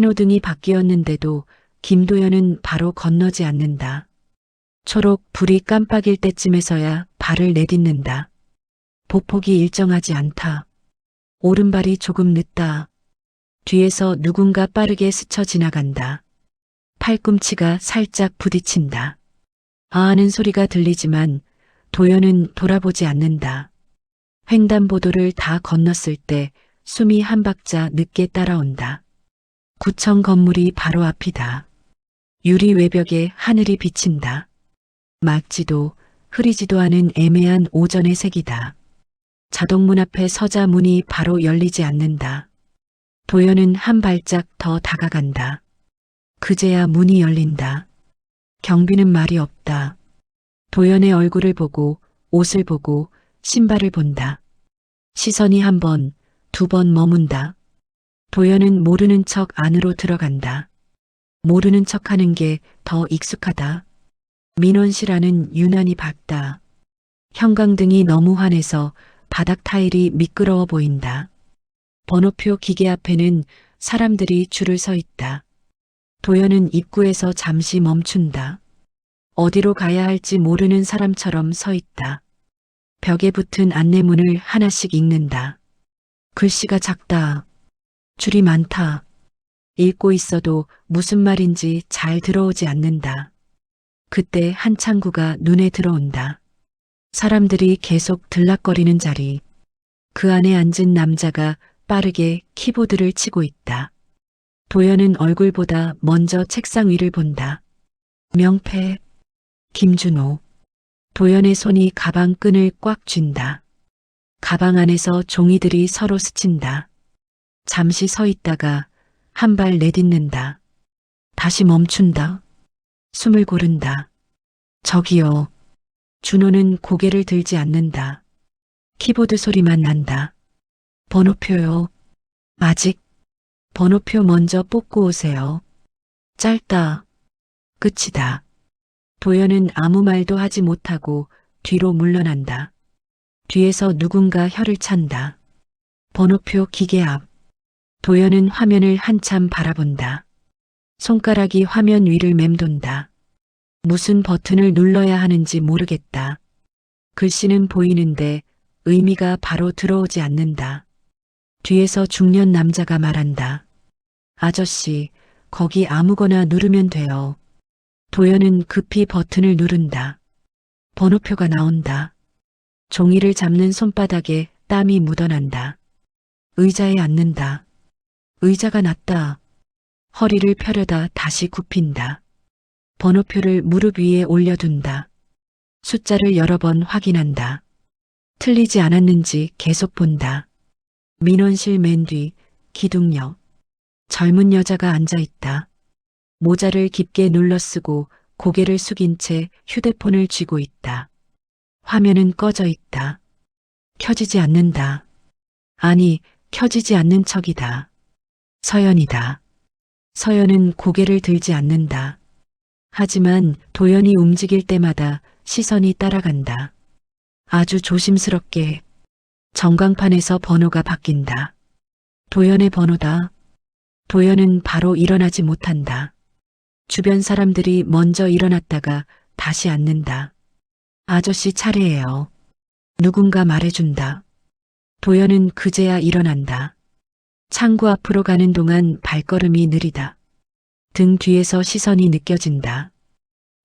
신호등이 바뀌었는데도 김도연은 바로 건너지 않는다. 초록 불이 깜빡일 때쯤에서야 발을 내딛는다. 보폭이 일정하지 않다. 오른발이 조금 늦다. 뒤에서 누군가 빠르게 스쳐 지나간다. 팔꿈치가 살짝 부딪힌다. 아 하는 소리가 들리지만 도연은 돌아보지 않는다. 횡단보도를 다 건넜을 때 숨이 한 박자 늦게 따라온다. 구청 건물이 바로 앞이다. 유리 외벽에 하늘이 비친다. 맑지도 흐리지도 않은 애매한 오전의 색이다. 자동문 앞에 서자 문이 바로 열리지 않는다. 도연은 한 발짝 더 다가간다. 그제야 문이 열린다. 경비는 말이 없다. 도연의 얼굴을 보고 옷을 보고 신발을 본다. 시선이 한 번, 두 번 머문다. 도연은 모르는 척 안으로 들어간다. 모르는 척하는 게 더 익숙하다. 민원실안은 유난히 밝다. 형광등이 너무 환해서 바닥 타일이 미끄러워 보인다. 번호표 기계 앞에는 사람들이 줄을 서 있다. 도연은 입구에서 잠시 멈춘다. 어디로 가야 할지 모르는 사람처럼 서 있다. 벽에 붙은 안내문을 하나씩 읽는다. 글씨가 작다. 줄이 많다. 읽고 있어도 무슨 말인지 잘 들어오지 않는다. 그때 한 창구가 눈에 들어온다. 사람들이 계속 들락거리는 자리. 그 안에 앉은 남자가 빠르게 키보드를 치고 있다. 도연은 얼굴보다 먼저 책상 위를 본다. 명패, 김준호. 도연의 손이 가방 끈을 꽉 쥔다. 가방 안에서 종이들이 서로 스친다. 잠시 서 있다가 한 발 내딛는다. 다시 멈춘다. 숨을 고른다. 저기요. 준호는 고개를 들지 않는다. 키보드 소리만 난다. 번호표요. 아직. 번호표 먼저 뽑고 오세요. 짧다. 끝이다. 도연은 아무 말도 하지 못하고 뒤로 물러난다. 뒤에서 누군가 혀를 찬다. 번호표 기계 앞. 도연은 화면을 한참 바라본다. 손가락이 화면 위를 맴돈다. 무슨 버튼을 눌러야 하는지 모르겠다. 글씨는 보이는데 의미가 바로 들어오지 않는다. 뒤에서 중년 남자가 말한다. 아저씨, 거기 아무거나 누르면 돼요. 도연은 급히 버튼을 누른다. 번호표가 나온다. 종이를 잡는 손바닥에 땀이 묻어난다. 의자에 앉는다. 의자가 낮다. 허리를 펴려다 다시 굽힌다. 번호표를 무릎 위에 올려둔다. 숫자를 여러 번 확인한다. 틀리지 않았는지 계속 본다. 민원실 맨 뒤 기둥역. 젊은 여자가 앉아있다. 모자를 깊게 눌러쓰고 고개를 숙인 채 휴대폰을 쥐고 있다. 화면은 꺼져 있다. 켜지지 않는다. 아니, 켜지지 않는 척이다. 서연이다. 서연은 고개를 들지 않는다. 하지만 도연이 움직일 때마다 시선이 따라간다. 아주 조심스럽게 전광판에서 번호가 바뀐다. 도연의 번호다. 도연은 바로 일어나지 못한다. 주변 사람들이 먼저 일어났다가 다시 앉는다. 아저씨 차례예요. 누군가 말해준다. 도연은 그제야 일어난다. 창구 앞으로 가는 동안 발걸음이 느리다. 등 뒤에서 시선이 느껴진다.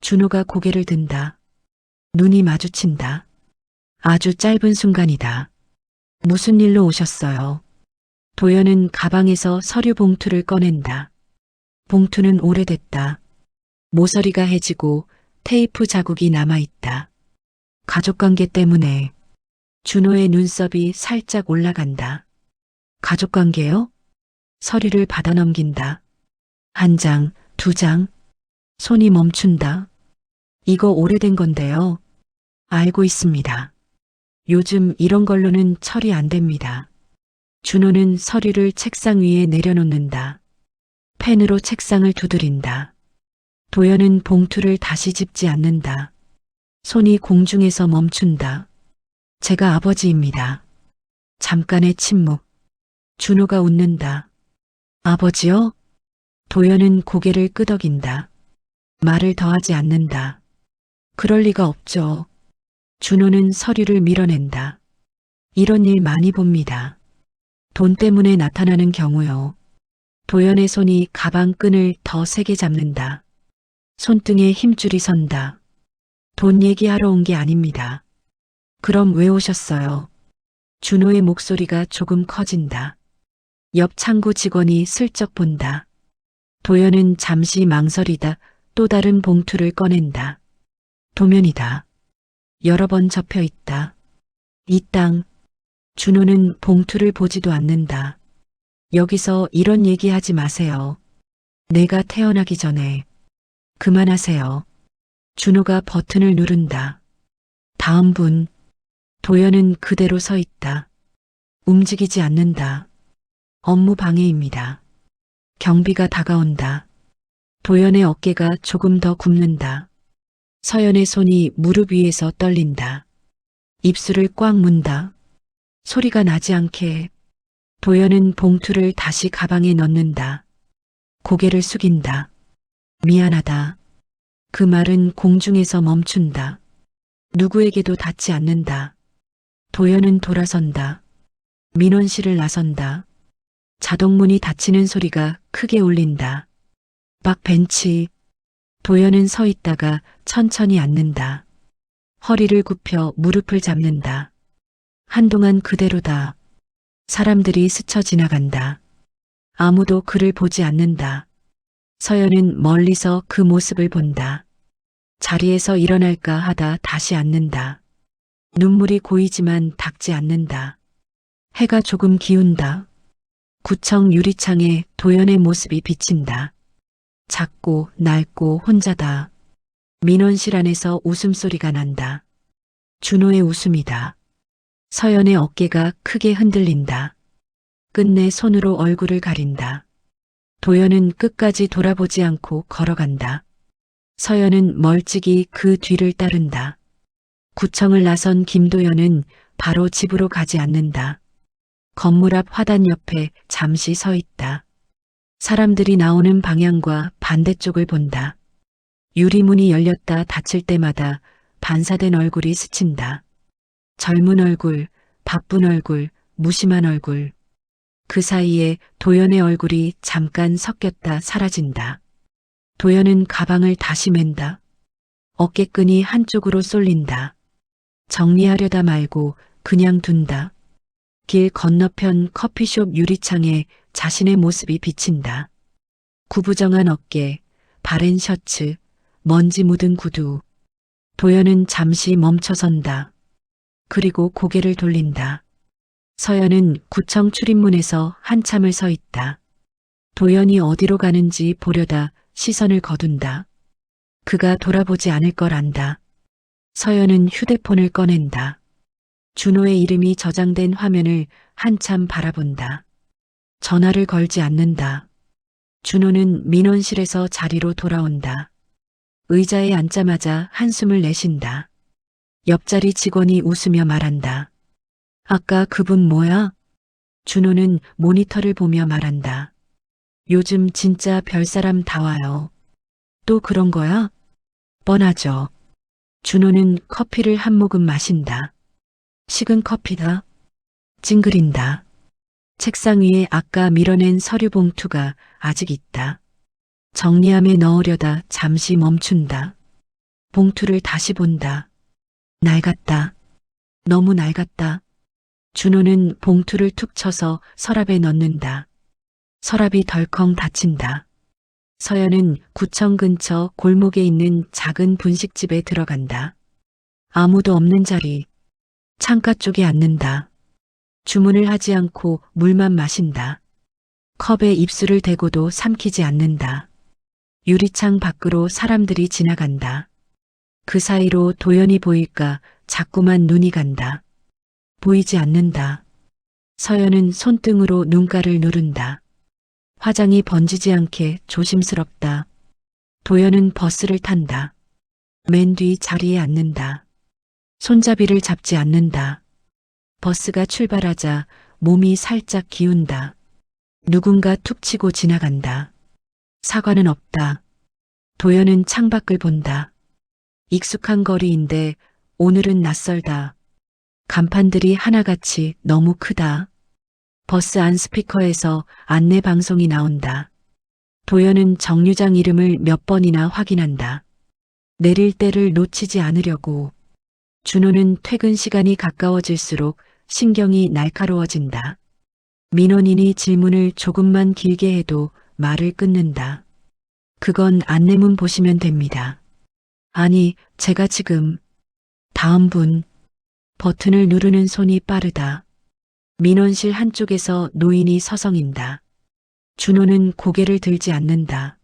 준호가 고개를 든다. 눈이 마주친다. 아주 짧은 순간이다. 무슨 일로 오셨어요? 도연은 가방에서 서류 봉투를 꺼낸다. 봉투는 오래됐다. 모서리가 해지고 테이프 자국이 남아있다. 가족관계 때문에. 준호의 눈썹이 살짝 올라간다. 가족관계요? 서류를 받아 넘긴다. 한 장, 두 장. 손이 멈춘다. 이거 오래된 건데요. 알고 있습니다. 요즘 이런 걸로는 처리 안 됩니다. 준호는 서류를 책상 위에 내려놓는다. 펜으로 책상을 두드린다. 도연은 봉투를 다시 집지 않는다. 손이 공중에서 멈춘다. 제가 아버지입니다. 잠깐의 침묵. 준호가 웃는다. 아버지요? 도연은 고개를 끄덕인다. 말을 더하지 않는다. 그럴 리가 없죠. 준호는 서류를 밀어낸다. 이런 일 많이 봅니다. 돈 때문에 나타나는 경우요. 도연의 손이 가방 끈을 더 세게 잡는다. 손등에 힘줄이 선다. 돈 얘기하러 온 게 아닙니다. 그럼 왜 오셨어요? 준호의 목소리가 조금 커진다. 옆 창구 직원이 슬쩍 본다. 도연은 잠시 망설이다 또 다른 봉투를 꺼낸다. 도면이다. 여러 번 접혀 있다. 이 땅. 준호는 봉투를 보지도 않는다. 여기서 이런 얘기하지 마세요. 내가 태어나기 전에. 그만하세요. 준호가 버튼을 누른다. 다음 분. 도연은 그대로 서 있다. 움직이지 않는다. 업무 방해입니다. 경비가 다가온다. 도연의 어깨가 조금 더 굽는다. 서연의 손이 무릎 위에서 떨린다. 입술을 꽉 문다. 소리가 나지 않게. 도연은 봉투를 다시 가방에 넣는다. 고개를 숙인다. 미안하다. 그 말은 공중에서 멈춘다. 누구에게도 닿지 않는다. 도연은 돌아선다. 민원실을 나선다. 자동문이 닫히는 소리가 크게 울린다. 박 벤치. 도연은 서 있다가 천천히 앉는다. 허리를 굽혀 무릎을 잡는다. 한동안 그대로다. 사람들이 스쳐 지나간다. 아무도 그를 보지 않는다. 서연은 멀리서 그 모습을 본다. 자리에서 일어날까 하다 다시 앉는다. 눈물이 고이지만 닦지 않는다. 해가 조금 기운다. 구청 유리창에 도연의 모습이 비친다. 작고 낡고 혼자다. 민원실 안에서 웃음소리가 난다. 준호의 웃음이다. 서연의 어깨가 크게 흔들린다. 끝내 손으로 얼굴을 가린다. 도연은 끝까지 돌아보지 않고 걸어간다. 서연은 멀찍이 그 뒤를 따른다. 구청을 나선 김도연은 바로 집으로 가지 않는다. 건물 앞 화단 옆에 잠시 서 있다. 사람들이 나오는 방향과 반대쪽을 본다. 유리문이 열렸다 닫힐 때마다 반사된 얼굴이 스친다. 젊은 얼굴, 바쁜 얼굴, 무심한 얼굴. 그 사이에 도연의 얼굴이 잠깐 섞였다 사라진다. 도연은 가방을 다시 맨다. 어깨끈이 한쪽으로 쏠린다. 정리하려다 말고 그냥 둔다. 길 건너편 커피숍 유리창에 자신의 모습이 비친다. 구부정한 어깨, 바랜 셔츠, 먼지 묻은 구두. 도연은 잠시 멈춰선다. 그리고 고개를 돌린다. 서연은 구청 출입문에서 한참을 서 있다. 도연이 어디로 가는지 보려다 시선을 거둔다. 그가 돌아보지 않을 걸 안다. 서연은 휴대폰을 꺼낸다. 준호의 이름이 저장된 화면을 한참 바라본다. 전화를 걸지 않는다. 준호는 민원실에서 자리로 돌아온다. 의자에 앉자마자 한숨을 내쉰다. 옆자리 직원이 웃으며 말한다. 아까 그분 뭐야? 준호는 모니터를 보며 말한다. 요즘 진짜 별사람 다 와요. 또 그런 거야? 뻔하죠. 준호는 커피를 한 모금 마신다. 식은 커피다. 찡그린다. 책상 위에 아까 밀어낸 서류 봉투가 아직 있다. 정리함에 넣으려다 잠시 멈춘다. 봉투를 다시 본다. 낡았다. 너무 낡았다. 준호는 봉투를 툭 쳐서 서랍에 넣는다. 서랍이 덜컹 닫힌다. 서연은 구청 근처 골목에 있는 작은 분식집에 들어간다. 아무도 없는 자리. 창가 쪽에 앉는다. 주문을 하지 않고 물만 마신다. 컵에 입술을 대고도 삼키지 않는다. 유리창 밖으로 사람들이 지나간다. 그 사이로 도연이 보일까 자꾸만 눈이 간다. 보이지 않는다. 서연은 손등으로 눈가를 누른다. 화장이 번지지 않게 조심스럽다. 도연은 버스를 탄다. 맨 뒤 자리에 앉는다. 손잡이를 잡지 않는다. 버스가 출발하자 몸이 살짝 기운다. 누군가 툭 치고 지나간다. 사과는 없다. 도연은 창밖을 본다. 익숙한 거리인데 오늘은 낯설다. 간판들이 하나같이 너무 크다. 버스 안 스피커에서 안내 방송이 나온다. 도연은 정류장 이름을 몇 번이나 확인한다. 내릴 때를 놓치지 않으려고. 준호는 퇴근 시간이 가까워질수록 신경이 날카로워진다. 민원인이 질문을 조금만 길게 해도 말을 끊는다. 그건 안내문 보시면 됩니다. 아니, 제가 지금. 다음 분. 버튼을 누르는 손이 빠르다. 민원실 한쪽에서 노인이 서성인다. 준호는 고개를 들지 않는다.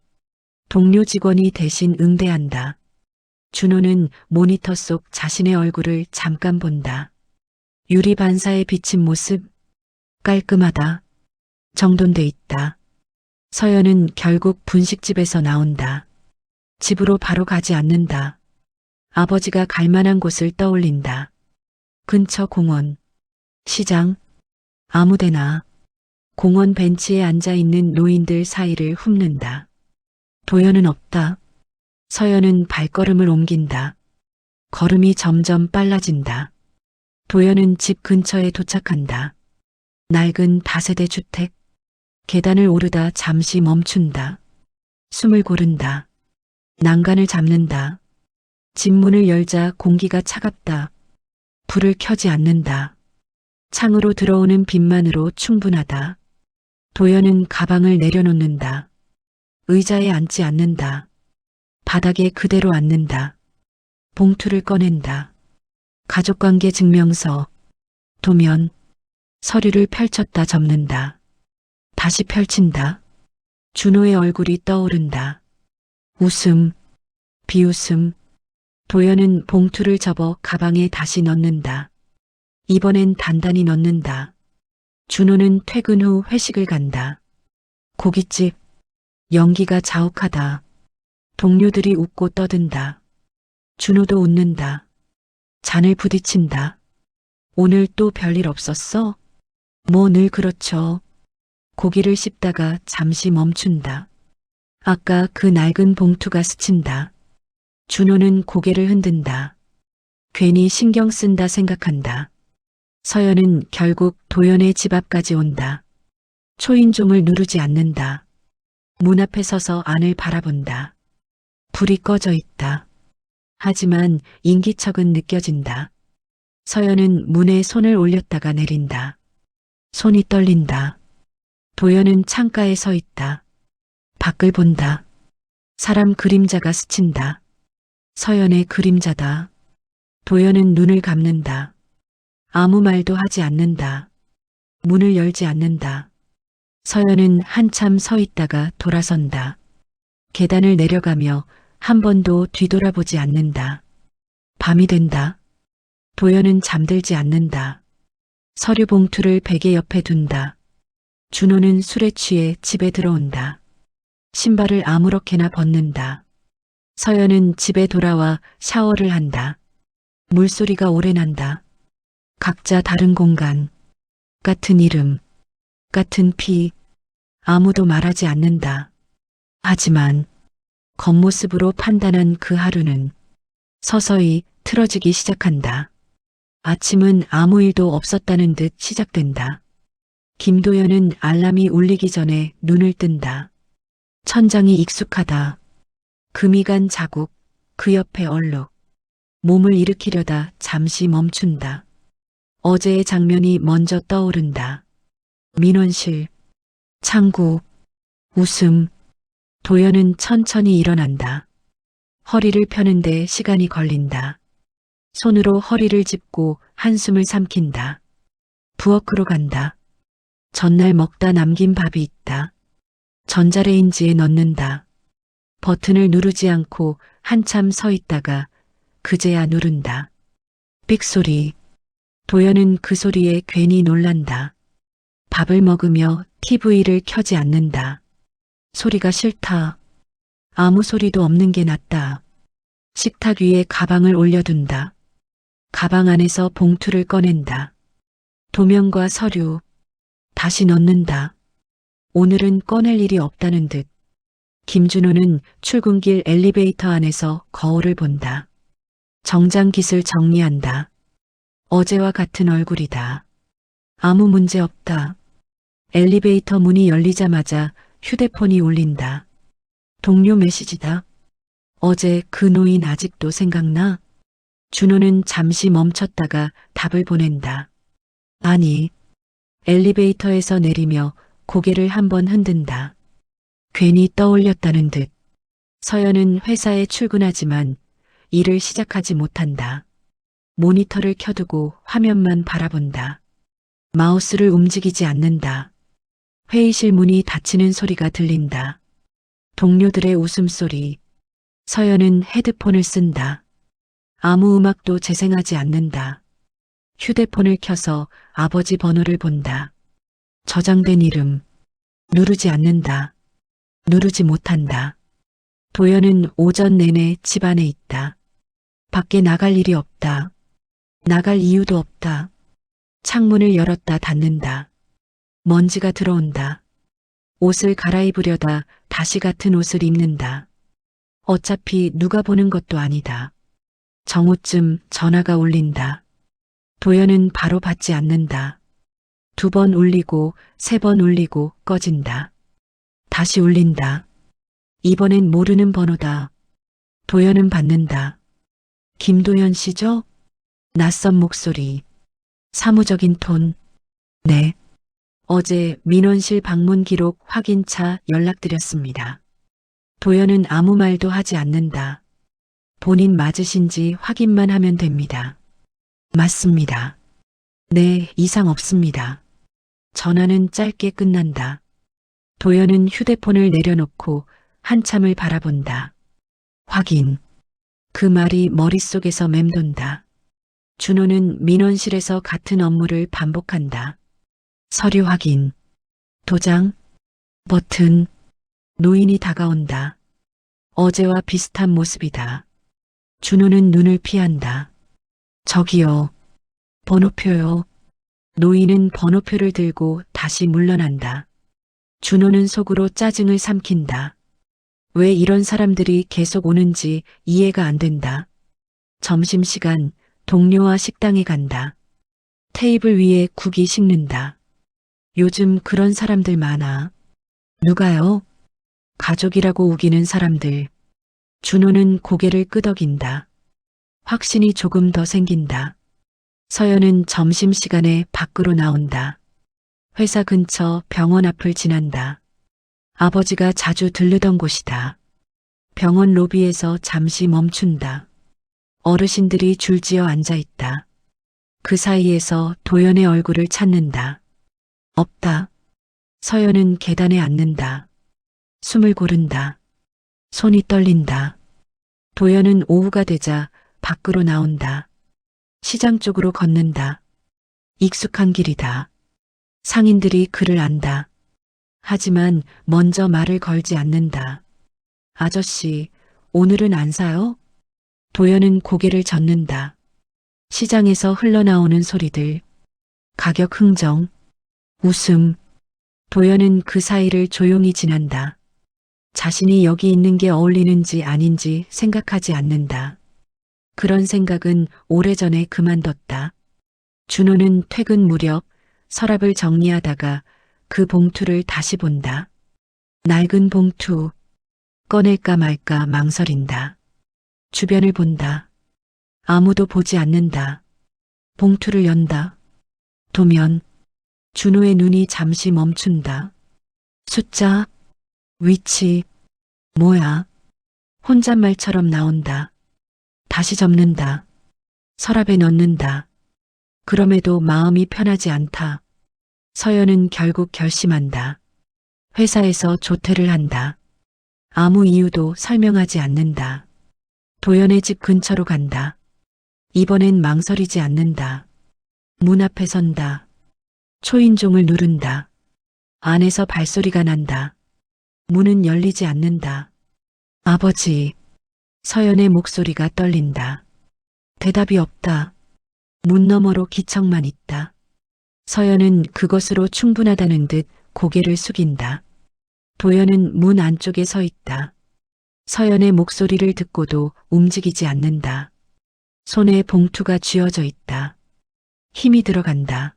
동료 직원이 대신 응대한다. 준호는 모니터 속 자신의 얼굴을 잠깐 본다. 유리 반사에 비친 모습, 깔끔하다. 정돈돼 있다. 서연은 결국 분식집에서 나온다. 집으로 바로 가지 않는다. 아버지가 갈 만한 곳을 떠올린다. 근처 공원, 시장, 아무데나. 공원 벤치에 앉아있는 노인들 사이를 훑는다. 도연은 없다. 서연은 발걸음을 옮긴다. 걸음이 점점 빨라진다. 도연은 집 근처에 도착한다. 낡은 다세대 주택. 계단을 오르다 잠시 멈춘다. 숨을 고른다. 난간을 잡는다. 집 문을 열자 공기가 차갑다. 불을 켜지 않는다. 창으로 들어오는 빛만으로 충분하다. 도연은 가방을 내려놓는다. 의자에 앉지 않는다. 바닥에 그대로 앉는다. 봉투를 꺼낸다. 가족관계 증명서, 도면, 서류를 펼쳤다 접는다. 다시 펼친다. 준호의 얼굴이 떠오른다. 웃음, 비웃음. 도연은 봉투를 접어 가방에 다시 넣는다. 이번엔 단단히 넣는다. 준호는 퇴근 후 회식을 간다. 고깃집. 연기가 자욱하다. 동료들이 웃고 떠든다. 준호도 웃는다. 잔을 부딪힌다. 오늘 또 별일 없었어? 뭐 늘 그렇죠. 고기를 씹다가 잠시 멈춘다. 아까 그 낡은 봉투가 스친다. 준호는 고개를 흔든다. 괜히 신경 쓴다 생각한다. 서연은 결국 도연의 집 앞까지 온다. 초인종을 누르지 않는다. 문 앞에 서서 안을 바라본다. 불이 꺼져 있다. 하지만 인기척은 느껴진다. 서연은 문에 손을 올렸다가 내린다. 손이 떨린다. 도연은 창가에 서 있다. 밖을 본다. 사람 그림자가 스친다. 서연의 그림자다. 도연은 눈을 감는다. 아무 말도 하지 않는다. 문을 열지 않는다. 서연은 한참 서 있다가 돌아선다. 계단을 내려가며 한 번도 뒤돌아보지 않는다. 밤이 된다. 도연은 잠들지 않는다. 서류 봉투를 베개 옆에 둔다. 준호는 술에 취해 집에 들어온다. 신발을 아무렇게나 벗는다. 서연은 집에 돌아와 샤워를 한다. 물소리가 오래 난다. 각자 다른 공간, 같은 이름, 같은 피, 아무도 말하지 않는다. 하지만 겉모습으로 판단한 그 하루는 서서히 틀어지기 시작한다. 아침은 아무 일도 없었다는 듯 시작된다. 김도연은 알람이 울리기 전에 눈을 뜬다. 천장이 익숙하다. 금이 간 자국, 그 옆에 얼룩. 몸을 일으키려다 잠시 멈춘다. 어제의 장면이 먼저 떠오른다. 민원실, 창구, 웃음. 도연은 천천히 일어난다. 허리를 펴는데 시간이 걸린다. 손으로 허리를 짚고 한숨을 삼킨다. 부엌으로 간다. 전날 먹다 남긴 밥이 있다. 전자레인지에 넣는다. 버튼을 누르지 않고 한참 서 있다가 그제야 누른다. 삑 소리. 도연은 그 소리에 괜히 놀란다. 밥을 먹으며 TV를 켜지 않는다. 소리가 싫다. 아무 소리도 없는 게 낫다. 식탁 위에 가방을 올려둔다. 가방 안에서 봉투를 꺼낸다. 도면과 서류. 다시 넣는다. 오늘은 꺼낼 일이 없다는 듯. 김준호는 출근길 엘리베이터 안에서 거울을 본다. 정장 깃을 정리한다. 어제와 같은 얼굴이다. 아무 문제 없다. 엘리베이터 문이 열리자마자 휴대폰이 울린다. 동료 메시지다. 어제 그 노인 아직도 생각나? 준호는 잠시 멈췄다가 답을 보낸다. 아니. 엘리베이터에서 내리며 고개를 한번 흔든다. 괜히 떠올렸다는 듯. 서연은 회사에 출근하지만 일을 시작하지 못한다. 모니터를 켜두고 화면만 바라본다. 마우스를 움직이지 않는다. 회의실 문이 닫히는 소리가 들린다. 동료들의 웃음소리. 서연은 헤드폰을 쓴다. 아무 음악도 재생하지 않는다. 휴대폰을 켜서 아버지 번호를 본다. 저장된 이름. 누르지 않는다. 누르지 못한다. 도연은 오전 내내 집 안에 있다. 밖에 나갈 일이 없다. 나갈 이유도 없다. 창문을 열었다 닫는다. 먼지가 들어온다. 옷을 갈아입으려다 다시 같은 옷을 입는다. 어차피 누가 보는 것도 아니다. 정오쯤 전화가 울린다. 도연은 바로 받지 않는다. 2번 울리고 3번 울리고 꺼진다. 다시 울린다. 이번엔 모르는 번호다. 도연은 받는다. 김도연 씨죠? 낯선 목소리. 사무적인 톤. 네. 어제 민원실 방문 기록 확인차 연락드렸습니다. 도연은 아무 말도 하지 않는다. 본인 맞으신지 확인만 하면 됩니다. 맞습니다. 네, 이상 없습니다. 전화는 짧게 끝난다. 도연은 휴대폰을 내려놓고 한참을 바라본다. 확인. 그 말이 머릿속에서 맴돈다. 준호는 민원실에서 같은 업무를 반복한다. 서류 확인. 도장. 버튼. 노인이 다가온다. 어제와 비슷한 모습이다. 준호는 눈을 피한다. 저기요. 번호표요. 노인은 번호표를 들고 다시 물러난다. 준호는 속으로 짜증을 삼킨다. 왜 이런 사람들이 계속 오는지 이해가 안 된다. 점심시간 동료와 식당에 간다. 테이블 위에 국이 식는다. 요즘 그런 사람들 많아. 누가요? 가족이라고 우기는 사람들. 준호는 고개를 끄덕인다. 확신이 조금 더 생긴다. 서연은 점심시간에 밖으로 나온다. 회사 근처 병원 앞을 지난다. 아버지가 자주 들르던 곳이다. 병원 로비에서 잠시 멈춘다. 어르신들이 줄지어 앉아있다. 그 사이에서 도연의 얼굴을 찾는다. 없다. 서연은 계단에 앉는다. 숨을 고른다. 손이 떨린다. 도연은 오후가 되자 밖으로 나온다. 시장 쪽으로 걷는다. 익숙한 길이다. 상인들이 그를 안다. 하지만 먼저 말을 걸지 않는다. 아저씨, 오늘은 안 사요? 도연은 고개를 젓는다. 시장에서 흘러나오는 소리들. 가격 흥정. 웃음. 도연은 그 사이를 조용히 지난다. 자신이 여기 있는 게 어울리는지 아닌지 생각하지 않는다. 그런 생각은 오래전에 그만뒀다. 준호는 퇴근 무렵 서랍을 정리하다가 그 봉투를 다시 본다. 낡은 봉투. 꺼낼까 말까 망설인다. 주변을 본다. 아무도 보지 않는다. 봉투를 연다. 도면. 준호의 눈이 잠시 멈춘다. 숫자. 위치. 뭐야? 혼잣말처럼 나온다. 다시 접는다. 서랍에 넣는다. 그럼에도 마음이 편하지 않다. 서연은 결국 결심한다. 회사에서 조퇴를 한다. 아무 이유도 설명하지 않는다. 도연의 집 근처로 간다. 이번엔 망설이지 않는다. 문 앞에 선다. 초인종을 누른다. 안에서 발소리가 난다. 문은 열리지 않는다. 아버지. 서연의 목소리가 떨린다. 대답이 없다. 문 너머로 기척만 있다. 서연은 그것으로 충분하다는 듯 고개를 숙인다. 도연은 문 안쪽에 서 있다. 서연의 목소리를 듣고도 움직이지 않는다. 손에 봉투가 쥐어져 있다. 힘이 들어간다.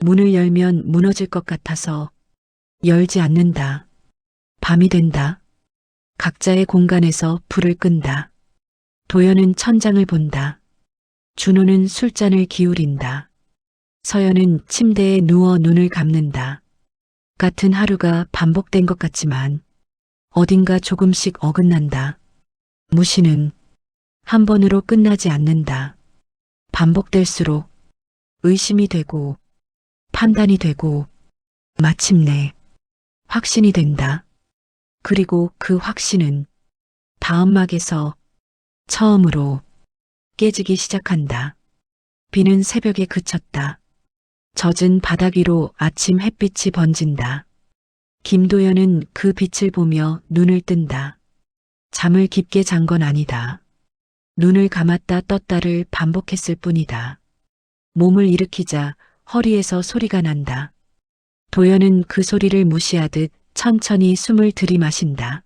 문을 열면 무너질 것 같아서 열지 않는다. 밤이 된다. 각자의 공간에서 불을 끈다. 도연은 천장을 본다. 준호는 술잔을 기울인다. 서연은 침대에 누워 눈을 감는다. 같은 하루가 반복된 것 같지만 어딘가 조금씩 어긋난다. 무시는 한 번으로 끝나지 않는다. 반복될수록 의심이 되고 판단이 되고 마침내 확신이 된다. 그리고 그 확신은 다음 막에서 처음으로 깨지기 시작한다. 비는 새벽에 그쳤다. 젖은 바닥 위로 아침 햇빛이 번진다. 김도연은 그 빛을 보며 눈을 뜬다. 잠을 깊게 잔 건 아니다. 눈을 감았다 떴다를 반복했을 뿐이다. 몸을 일으키자 허리에서 소리가 난다. 도연은 그 소리를 무시하듯 천천히 숨을 들이마신다.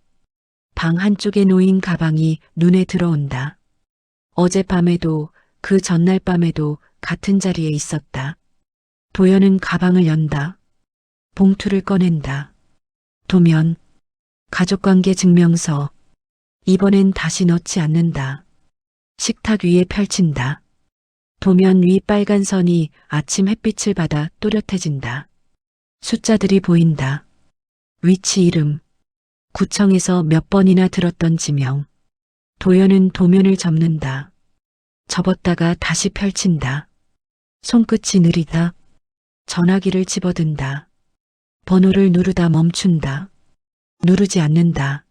방 한쪽에 놓인 가방이 눈에 들어온다. 어젯밤에도 그 전날 밤에도 같은 자리에 있었다. 도연은 가방을 연다. 봉투를 꺼낸다. 도면, 가족관계 증명서. 이번엔 다시 넣지 않는다. 식탁 위에 펼친다. 도면 위 빨간 선이 아침 햇빛을 받아 또렷해진다. 숫자들이 보인다. 위치 이름, 구청에서 몇 번이나 들었던 지명. 도연은 도면을 접는다. 접었다가 다시 펼친다. 손끝이 느리다. 전화기를 집어든다. 번호를 누르다 멈춘다. 누르지 않는다.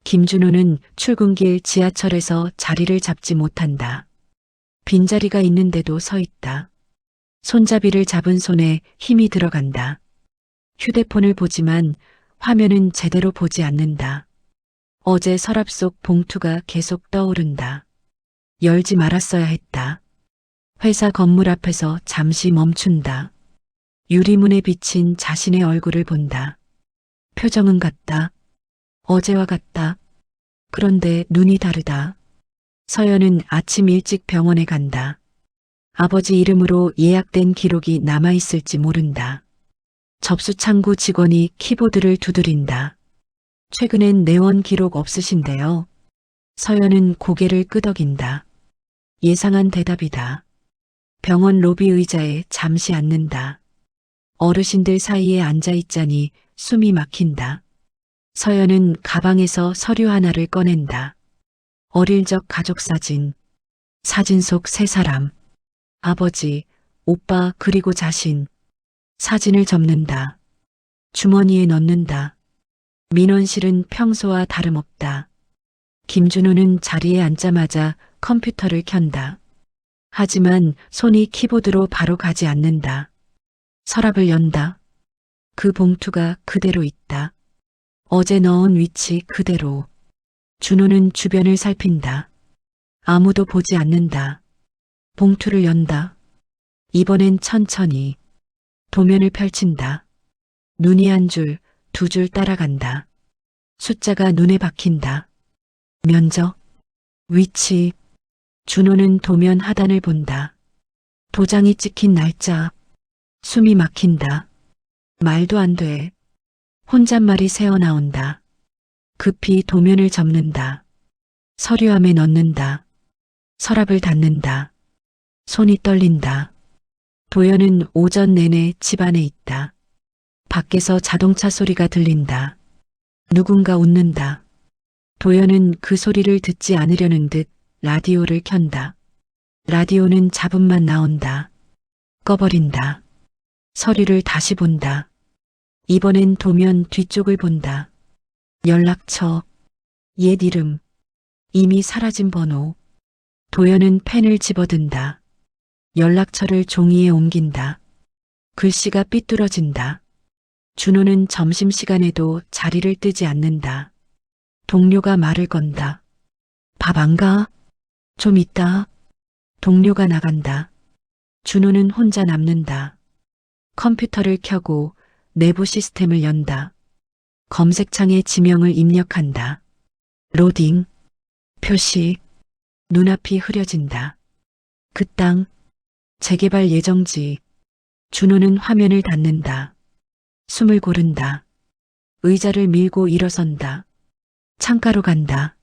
김준호는 출근길 지하철에서 자리를 잡지 못한다. 빈자리가 있는데도 서 있다. 손잡이를 잡은 손에 힘이 들어간다. 휴대폰을 보지만 화면은 제대로 보지 않는다. 어제 서랍 속 봉투가 계속 떠오른다. 열지 말았어야 했다. 회사 건물 앞에서 잠시 멈춘다. 유리문에 비친 자신의 얼굴을 본다. 표정은 같다. 어제와 같다. 그런데 눈이 다르다. 서연은 아침 일찍 병원에 간다. 아버지 이름으로 예약된 기록이 남아있을지 모른다. 접수창구 직원이 키보드를 두드린다. 최근엔 내원 기록 없으신데요. 서연은 고개를 끄덕인다. 예상한 대답이다. 병원 로비 의자에 잠시 앉는다. 어르신들 사이에 앉아있자니 숨이 막힌다. 서연은 가방에서 서류 하나를 꺼낸다. 어릴 적 가족사진. 사진 속 세 사람. 아버지, 오빠 그리고 자신. 사진을 접는다. 주머니에 넣는다. 민원실은 평소와 다름없다. 김준호는 자리에 앉자마자 컴퓨터를 켠다. 하지만 손이 키보드로 바로 가지 않는다. 서랍을 연다. 그 봉투가 그대로 있다. 어제 넣은 위치 그대로. 준호는 주변을 살핀다. 아무도 보지 않는다. 봉투를 연다. 이번엔 천천히. 도면을 펼친다. 눈이 한 줄, 두 줄 따라간다. 숫자가 눈에 박힌다. 면적, 위치. 준호는 도면 하단을 본다. 도장이 찍힌 날짜. 숨이 막힌다. 말도 안 돼. 혼잣말이 새어나온다. 급히 도면을 접는다. 서류함에 넣는다. 서랍을 닫는다. 손이 떨린다. 도연은 오전 내내 집 안에 있다. 밖에서 자동차 소리가 들린다. 누군가 웃는다. 도연은 그 소리를 듣지 않으려는 듯 라디오를 켠다. 라디오는 잡음만 나온다. 꺼버린다. 서류를 다시 본다. 이번엔 도면 뒤쪽을 본다. 연락처, 옛 이름, 이미 사라진 번호. 도연은 펜을 집어든다. 연락처를 종이에 옮긴다. 글씨가 삐뚤어진다. 준호는 점심시간에도 자리를 뜨지 않는다. 동료가 말을 건다. 밥 안 가? 좀 있다. 동료가 나간다. 준호는 혼자 남는다. 컴퓨터를 켜고 내부 시스템을 연다. 검색창에 지명을 입력한다. 로딩. 표시. 눈앞이 흐려진다. 그 땅. 재개발 예정지. 준호는 화면을 닫는다. 숨을 고른다. 의자를 밀고 일어선다. 창가로 간다.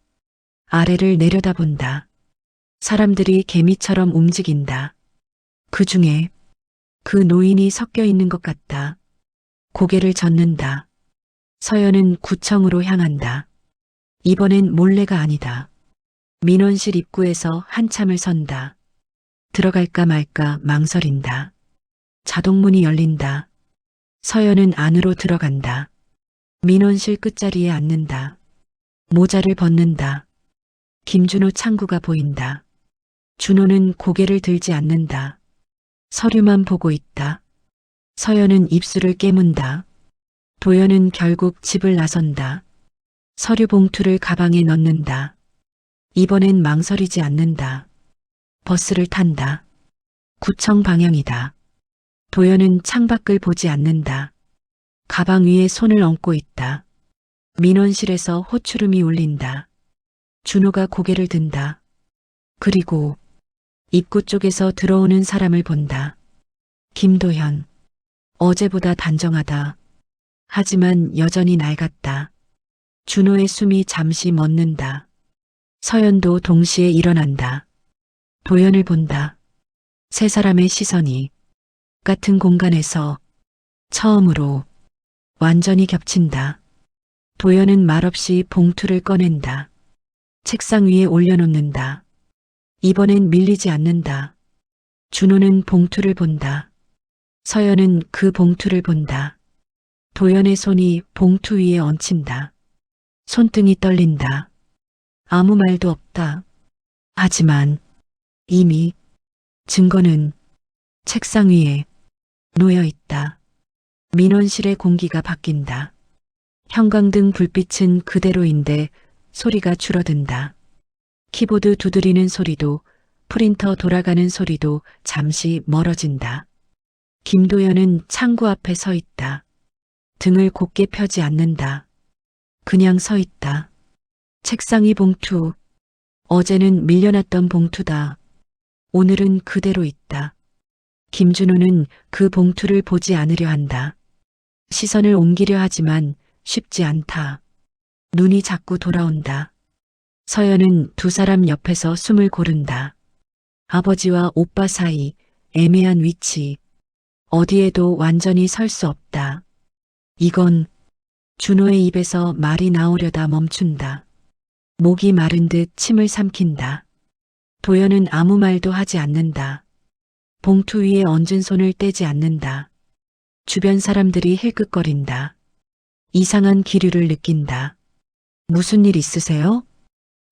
아래를 내려다본다. 사람들이 개미처럼 움직인다. 그 중에 그 노인이 섞여 있는 것 같다. 고개를 젓는다. 서연은 구청으로 향한다. 이번엔 몰래가 아니다. 민원실 입구에서 한참을 선다. 들어갈까 말까 망설인다. 자동문이 열린다. 서연은 안으로 들어간다. 민원실 끝자리에 앉는다. 모자를 벗는다. 김준호 창구가 보인다. 준호는 고개를 들지 않는다. 서류만 보고 있다. 서연은 입술을 깨문다. 도연은 결국 집을 나선다. 서류 봉투를 가방에 넣는다. 이번엔 망설이지 않는다. 버스를 탄다. 구청 방향이다. 도연은 창밖을 보지 않는다. 가방 위에 손을 얹고 있다. 민원실에서 호추름이 울린다. 준호가 고개를 든다. 그리고 입구 쪽에서 들어오는 사람을 본다. 김도현. 어제보다 단정하다. 하지만 여전히 낡았다. 준호의 숨이 잠시 멎는다. 서연도 동시에 일어난다. 도연을 본다. 세 사람의 시선이 같은 공간에서 처음으로 완전히 겹친다. 도연은 말없이 봉투를 꺼낸다. 책상 위에 올려놓는다. 이번엔 밀리지 않는다. 준호는 봉투를 본다. 서연은 그 봉투를 본다. 도연의 손이 봉투 위에 얹힌다. 손등이 떨린다. 아무 말도 없다. 하지만 이미 증거는 책상 위에 놓여 있다. 민원실의 공기가 바뀐다. 형광등 불빛은 그대로인데 소리가 줄어든다. 키보드 두드리는 소리도 프린터 돌아가는 소리도 잠시 멀어진다. 김도연은 창구 앞에 서 있다. 등을 곧게 펴지 않는다. 그냥 서 있다. 책상 위 봉투. 어제는 밀려났던 봉투다. 오늘은 그대로 있다. 김준호는 그 봉투를 보지 않으려 한다. 시선을 옮기려 하지만 쉽지 않다. 눈이 자꾸 돌아온다. 서연은 두 사람 옆에서 숨을 고른다. 아버지와 오빠 사이 애매한 위치. 어디에도 완전히 설 수 없다. 이건 준호의 입에서 말이 나오려다 멈춘다. 목이 마른 듯 침을 삼킨다. 도연은 아무 말도 하지 않는다. 봉투 위에 얹은 손을 떼지 않는다. 주변 사람들이 힐끗거린다. 이상한 기류를 느낀다. 무슨 일 있으세요?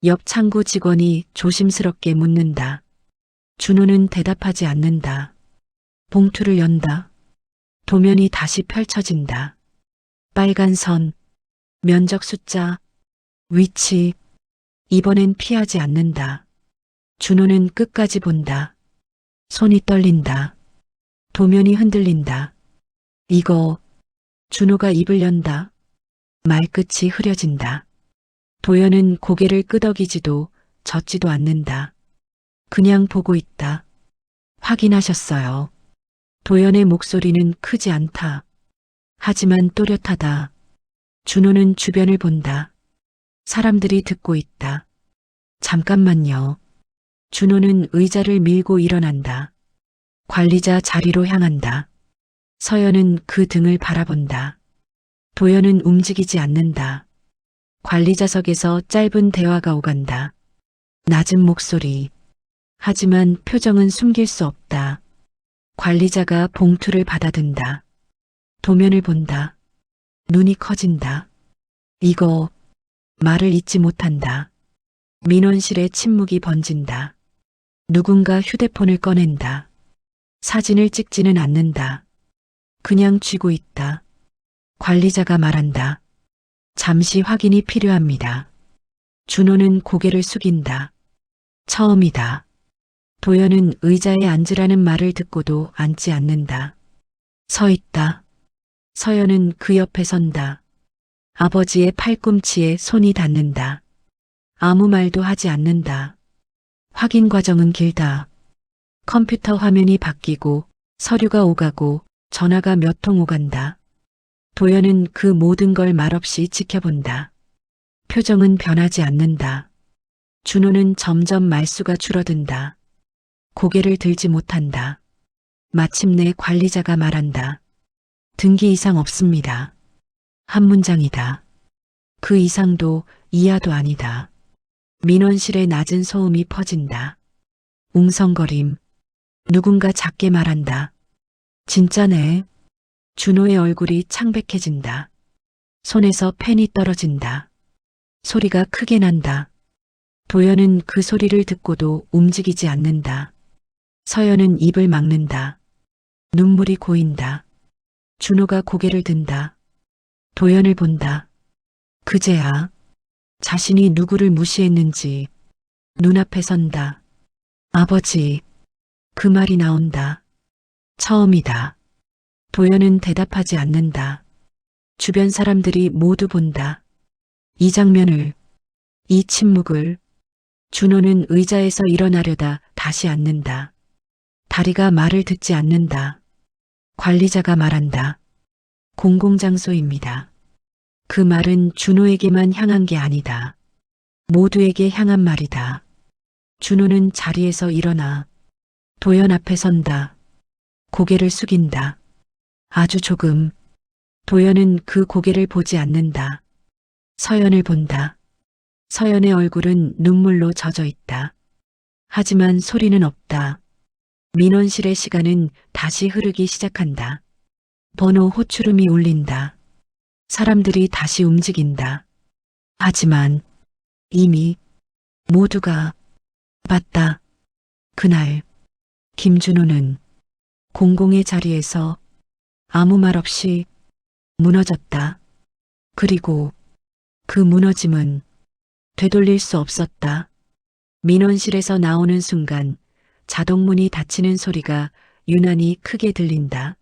옆 창구 직원이 조심스럽게 묻는다. 준호는 대답하지 않는다. 봉투를 연다. 도면이 다시 펼쳐진다. 빨간 선, 면적 숫자, 위치. 이번엔 피하지 않는다. 준호는 끝까지 본다. 손이 떨린다. 도면이 흔들린다. 이거. 준호가 입을 연다. 말끝이 흐려진다. 도연은 고개를 끄덕이지도 젓지도 않는다. 그냥 보고 있다. 확인하셨어요. 도연의 목소리는 크지 않다. 하지만 또렷하다. 준호는 주변을 본다. 사람들이 듣고 있다. 잠깐만요. 준호는 의자를 밀고 일어난다. 관리자 자리로 향한다. 서연은 그 등을 바라본다. 도연은 움직이지 않는다. 관리자석에서 짧은 대화가 오간다. 낮은 목소리. 하지만 표정은 숨길 수 없다. 관리자가 봉투를 받아든다. 도면을 본다. 눈이 커진다. 이거. 말을 잇지 못한다. 민원실에 침묵이 번진다. 누군가 휴대폰을 꺼낸다. 사진을 찍지는 않는다. 그냥 쥐고 있다. 관리자가 말한다. 잠시 확인이 필요합니다. 준호는 고개를 숙인다. 처음이다. 도연은 의자에 앉으라는 말을 듣고도 앉지 않는다. 서 있다. 서연은 그 옆에 선다. 아버지의 팔꿈치에 손이 닿는다. 아무 말도 하지 않는다. 확인 과정은 길다. 컴퓨터 화면이 바뀌고 서류가 오가고 전화가 몇 통 오간다. 도연은 그 모든 걸 말없이 지켜본다. 표정은 변하지 않는다. 준호는 점점 말수가 줄어든다. 고개를 들지 못한다. 마침내 관리자가 말한다. 등기 이상 없습니다. 한 문장이다. 그 이상도 이하도 아니다. 민원실에 낮은 소음이 퍼진다. 웅성거림. 누군가 작게 말한다. 진짜네. 준호의 얼굴이 창백해진다. 손에서 펜이 떨어진다. 소리가 크게 난다. 도연은 그 소리를 듣고도 움직이지 않는다. 서연은 입을 막는다. 눈물이 고인다. 준호가 고개를 든다. 도연을 본다. 그제야 자신이 누구를 무시했는지 눈앞에 선다. 아버지. 그 말이 나온다. 처음이다. 도연은 대답하지 않는다. 주변 사람들이 모두 본다. 이 장면을, 이 침묵을. 준호는 의자에서 일어나려다 다시 앉는다. 다리가 말을 듣지 않는다. 관리자가 말한다. 공공장소입니다. 그 말은 준호에게만 향한 게 아니다. 모두에게 향한 말이다. 준호는 자리에서 일어나 도연 앞에 선다. 고개를 숙인다. 아주 조금. 도연은 그 고개를 보지 않는다. 서연을 본다. 서연의 얼굴은 눈물로 젖어 있다. 하지만 소리는 없다. 민원실의 시간은 다시 흐르기 시작한다. 번호 호출음이 울린다. 사람들이 다시 움직인다. 하지만 이미 모두가 봤다. 그날 김준호는 공공의 자리에서 아무 말 없이 무너졌다. 그리고 그 무너짐은 되돌릴 수 없었다. 민원실에서 나오는 순간 자동문이 닫히는 소리가 유난히 크게 들린다.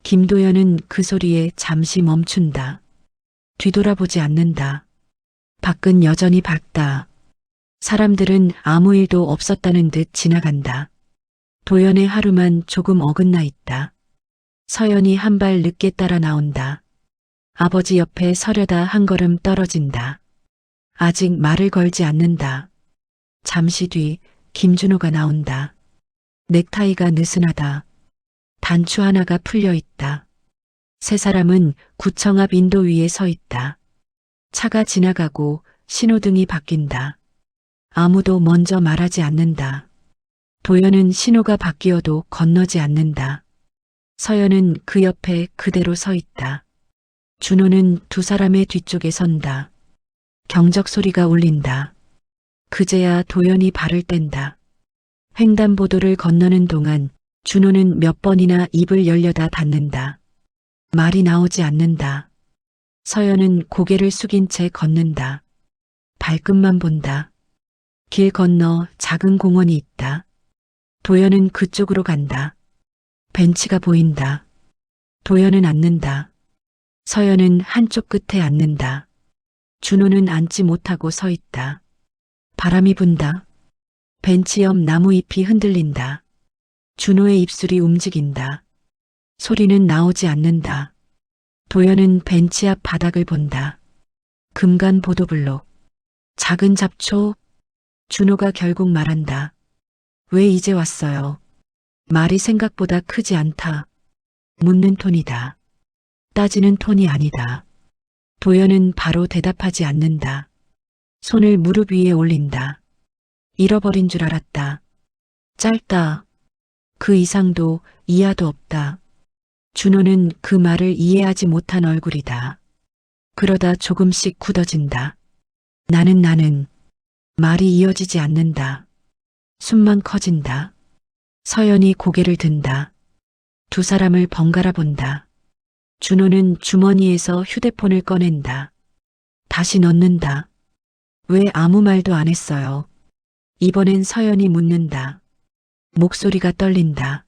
김도연은 그 소리에 잠시 멈춘다. 뒤돌아보지 않는다. 밖은 여전히 밝다. 사람들은 아무 일도 없었다는 듯 지나간다. 도연의 하루만 조금 어긋나 있다. 서연이 한 발 늦게 따라 나온다. 아버지 옆에 서려다 한 걸음 떨어진다. 아직 말을 걸지 않는다. 잠시 뒤 김준호가 나온다. 넥타이가 느슨하다. 단추 하나가 풀려 있다. 세 사람은 구청 앞 인도 위에 서 있다. 차가 지나가고 신호등이 바뀐다. 아무도 먼저 말하지 않는다. 도연은 신호가 바뀌어도 건너지 않는다. 서연은 그 옆에 그대로 서 있다. 준호는 두 사람의 뒤쪽에 선다. 경적 소리가 울린다. 그제야 도연이 발을 뗀다. 횡단보도를 건너는 동안 준호는 몇 번이나 입을 열려다 닫는다. 말이 나오지 않는다. 서연은 고개를 숙인 채 걷는다. 발끝만 본다. 길 건너 작은 공원이 있다. 도연은 그쪽으로 간다. 벤치가 보인다. 도연은 앉는다. 서연은 한쪽 끝에 앉는다. 준호는 앉지 못하고 서 있다. 바람이 분다. 벤치 옆 나무잎이 흔들린다. 준호의 입술이 움직인다. 소리는 나오지 않는다. 도연은 벤치 앞 바닥을 본다. 금간 보도블록. 작은 잡초. 준호가 결국 말한다. 왜 이제 왔어요? 말이 생각보다 크지 않다. 묻는 톤이다. 따지는 톤이 아니다. 도연은 바로 대답하지 않는다. 손을 무릎 위에 올린다. 잃어버린 줄 알았다. 짧다. 그 이상도 이하도 없다. 준호는 그 말을 이해하지 못한 얼굴이다. 그러다 조금씩 굳어진다. 나는 말이 이어지지 않는다. 숨만 커진다. 서연이 고개를 든다. 두 사람을 번갈아 본다. 준호는 주머니에서 휴대폰을 꺼낸다. 다시 넣는다. 왜 아무 말도 안 했어요? 이번엔 서연이 묻는다. 목소리가 떨린다.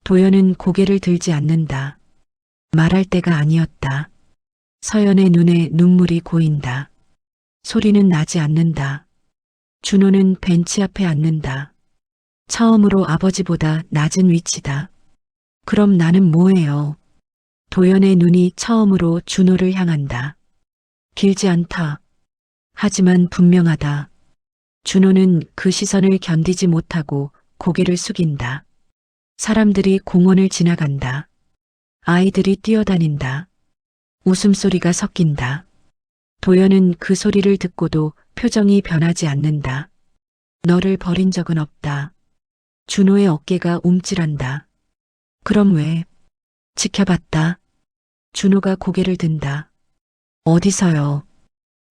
도연은 고개를 들지 않는다. 말할 때가 아니었다. 서연의 눈에 눈물이 고인다. 소리는 나지 않는다. 준호는 벤치 앞에 앉는다. 처음으로 아버지보다 낮은 위치다. 그럼 나는 뭐예요? 도연의 눈이 처음으로 준호를 향한다. 길지 않다. 하지만 분명하다. 준호는 그 시선을 견디지 못하고 고개를 숙인다. 사람들이 공원을 지나간다. 아이들이 뛰어다닌다. 웃음소리가 섞인다. 도연은 그 소리를 듣고도 표정이 변하지 않는다. 너를 버린 적은 없다. 준호의 어깨가 움찔한다. 그럼 왜? 지켜봤다. 준호가 고개를 든다. 어디서요?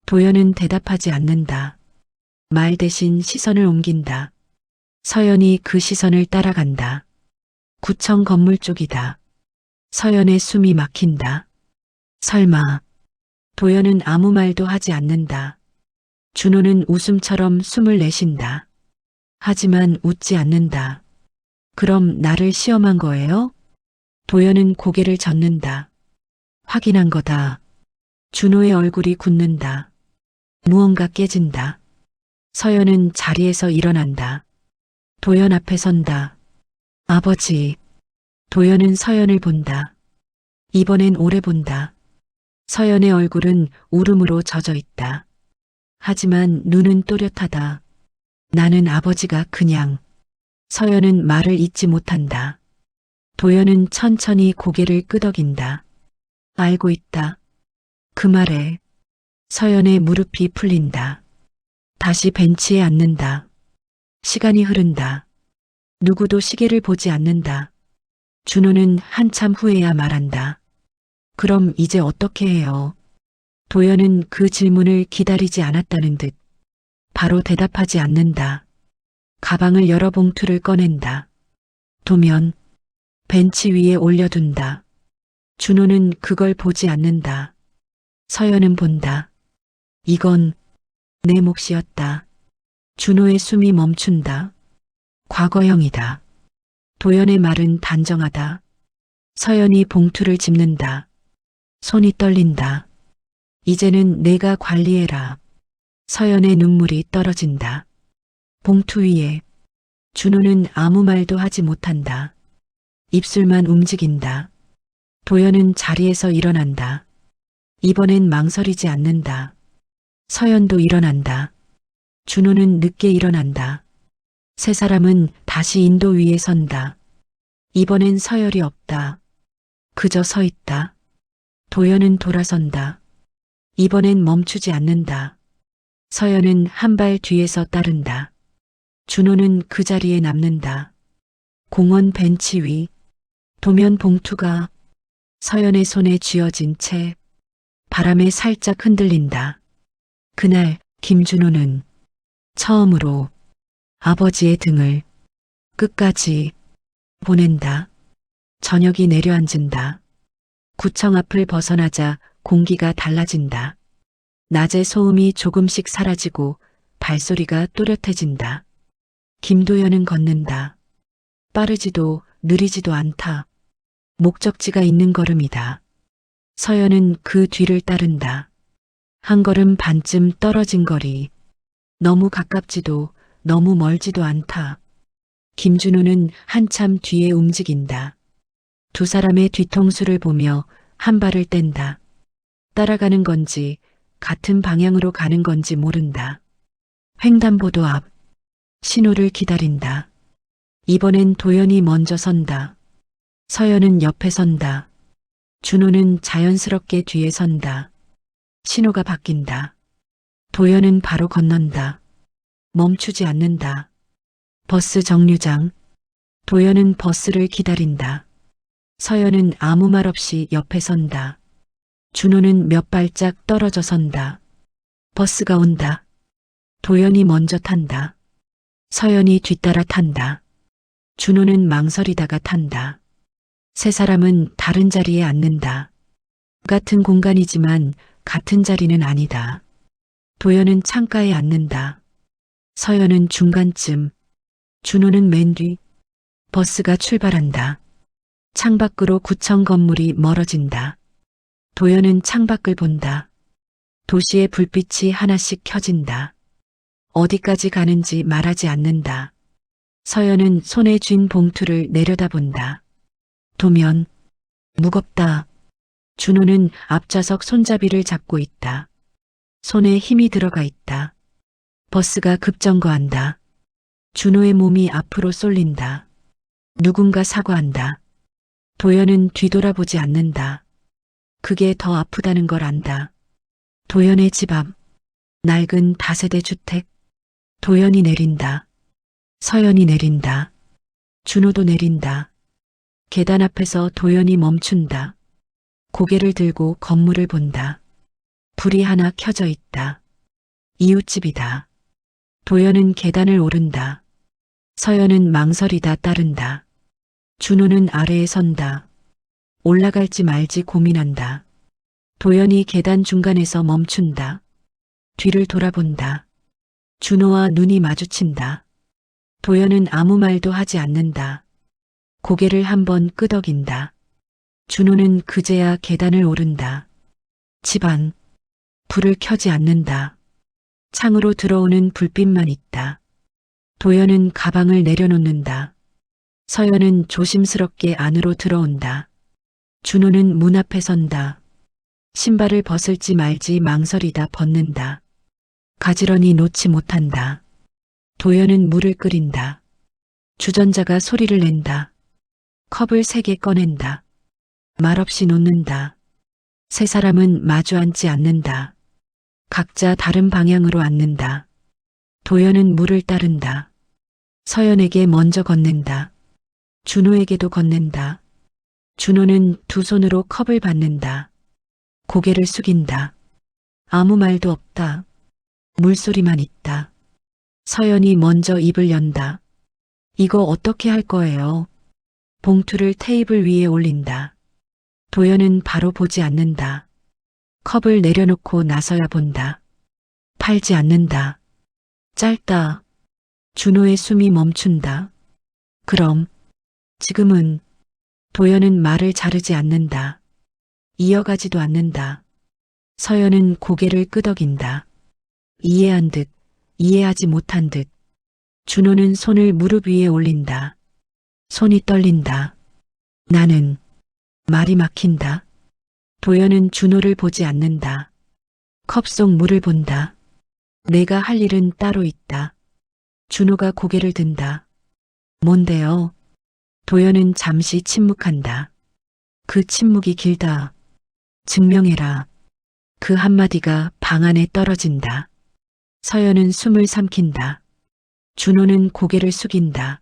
도연은 대답하지 않는다. 말 대신 시선을 옮긴다. 서연이 그 시선을 따라간다. 구청 건물 쪽이다. 서연의 숨이 막힌다. 설마. 도연은 아무 말도 하지 않는다. 준호는 웃음처럼 숨을 내쉰다. 하지만 웃지 않는다. 그럼 나를 시험한 거예요? 도연은 고개를 젓는다. 확인한 거다. 준호의 얼굴이 굳는다. 무언가 깨진다. 서연은 자리에서 일어난다. 도연 앞에 선다. 아버지. 도연은 서연을 본다. 이번엔 오래 본다. 서연의 얼굴은 울음으로 젖어 있다. 하지만 눈은 또렷하다. 나는 아버지가 그냥. 서연은 말을 잇지 못한다. 도연은 천천히 고개를 끄덕인다. 알고 있다. 그 말에 서연의 무릎이 풀린다. 다시 벤치에 앉는다. 시간이 흐른다. 누구도 시계를 보지 않는다. 준호는 한참 후에야 말한다. 그럼 이제 어떻게 해요? 도연은 그 질문을 기다리지 않았다는 듯 바로 대답하지 않는다. 가방을 열어 봉투를 꺼낸다. 도면 벤치 위에 올려둔다. 준호는 그걸 보지 않는다. 서연은 본다. 이건 내 몫이었다. 준호의 숨이 멈춘다. 과거형이다. 도연의 말은 단정하다. 서연이 봉투를 집는다. 손이 떨린다. 이제는 내가 관리해라. 서연의 눈물이 떨어진다. 봉투 위에 준호는 아무 말도 하지 못한다. 입술만 움직인다. 도연은 자리에서 일어난다. 이번엔 망설이지 않는다. 서연도 일어난다. 준호는 늦게 일어난다. 세 사람은 다시 인도 위에 선다. 이번엔 서열이 없다. 그저 서 있다. 도연은 돌아선다. 이번엔 멈추지 않는다. 서연은 한 발 뒤에서 따른다. 준호는 그 자리에 남는다. 공원 벤치 위 도면 봉투가 서연의 손에 쥐어진 채 바람에 살짝 흔들린다. 그날 김준호는 처음으로 아버지의 등을 끝까지 보낸다. 저녁이 내려앉은다. 구청 앞을 벗어나자 공기가 달라진다. 낮의 소음이 조금씩 사라지고 발소리가 또렷해진다. 김도연은 걷는다. 빠르지도 느리지도 않다. 목적지가 있는 걸음이다. 서연은 그 뒤를 따른다. 한 걸음 반쯤 떨어진 거리. 너무 가깝지도 너무 멀지도 않다. 김준호는 한참 뒤에 움직인다. 두 사람의 뒤통수를 보며 한 발을 뗀다. 따라가는 건지 같은 방향으로 가는 건지 모른다. 횡단보도 앞 신호를 기다린다. 이번엔 도연이 먼저 선다. 서연은 옆에 선다. 준호는 자연스럽게 뒤에 선다. 신호가 바뀐다. 도연은 바로 건넌다. 멈추지 않는다. 버스 정류장. 도연은 버스를 기다린다. 서연은 아무 말 없이 옆에 선다. 준호는 몇 발짝 떨어져 선다. 버스가 온다. 도연이 먼저 탄다. 서연이 뒤따라 탄다. 준호는 망설이다가 탄다. 세 사람은 다른 자리에 앉는다. 같은 공간이지만 같은 자리는 아니다. 도연은 창가에 앉는다. 서연은 중간쯤. 준호는 맨 뒤. 버스가 출발한다. 창밖으로 구청 건물이 멀어진다. 도연은 창밖을 본다. 도시의 불빛이 하나씩 켜진다. 어디까지 가는지 말하지 않는다. 서연은 손에 쥔 봉투를 내려다본다. 도면, 무겁다. 준호는 앞좌석 손잡이를 잡고 있다. 손에 힘이 들어가 있다. 버스가 급정거한다. 준호의 몸이 앞으로 쏠린다. 누군가 사과한다. 도연은 뒤돌아보지 않는다. 그게 더 아프다는 걸 안다. 도연의 집 앞, 낡은 다세대 주택. 도연이 내린다. 서연이 내린다. 준호도 내린다. 계단 앞에서 도연이 멈춘다. 고개를 들고 건물을 본다. 불이 하나 켜져 있다. 이웃집이다. 도연은 계단을 오른다. 서연은 망설이다 따른다. 준호는 아래에 선다. 올라갈지 말지 고민한다. 도연이 계단 중간에서 멈춘다. 뒤를 돌아본다. 준호와 눈이 마주친다. 도연은 아무 말도 하지 않는다. 고개를 한번 끄덕인다. 준호는 그제야 계단을 오른다. 집안, 불을 켜지 않는다. 창으로 들어오는 불빛만 있다. 도연은 가방을 내려놓는다. 서연은 조심스럽게 안으로 들어온다. 준호는 문 앞에 선다. 신발을 벗을지 말지 망설이다 벗는다. 가지런히 놓지 못한다. 도연은 물을 끓인다. 주전자가 소리를 낸다. 컵을 3개 꺼낸다. 말없이 놓는다. 세 사람은 마주 앉지 않는다. 각자 다른 방향으로 앉는다. 도연은 물을 따른다. 서연에게 먼저 건넨다. 준호에게도 건넨다. 준호는 두 손으로 컵을 받는다. 고개를 숙인다. 아무 말도 없다. 물소리만 있다. 서연이 먼저 입을 연다. 이거 어떻게 할 거예요? 봉투를 테이블 위에 올린다. 도연은 바로 보지 않는다. 컵을 내려놓고 나서야 본다. 팔지 않는다. 짧다. 준호의 숨이 멈춘다. 그럼 지금은 도연은 말을 자르지 않는다. 이어가지도 않는다. 서연은 고개를 끄덕인다. 이해한 듯, 이해하지 못한 듯. 준호는 손을 무릎 위에 올린다. 손이 떨린다. 나는 말이 막힌다. 도연은 준호를 보지 않는다. 컵 속 물을 본다. 내가 할 일은 따로 있다. 준호가 고개를 든다. 뭔데요? 도연은 잠시 침묵한다. 그 침묵이 길다. 증명해라. 그 한마디가 방 안에 떨어진다. 서연은 숨을 삼킨다. 준호는 고개를 숙인다.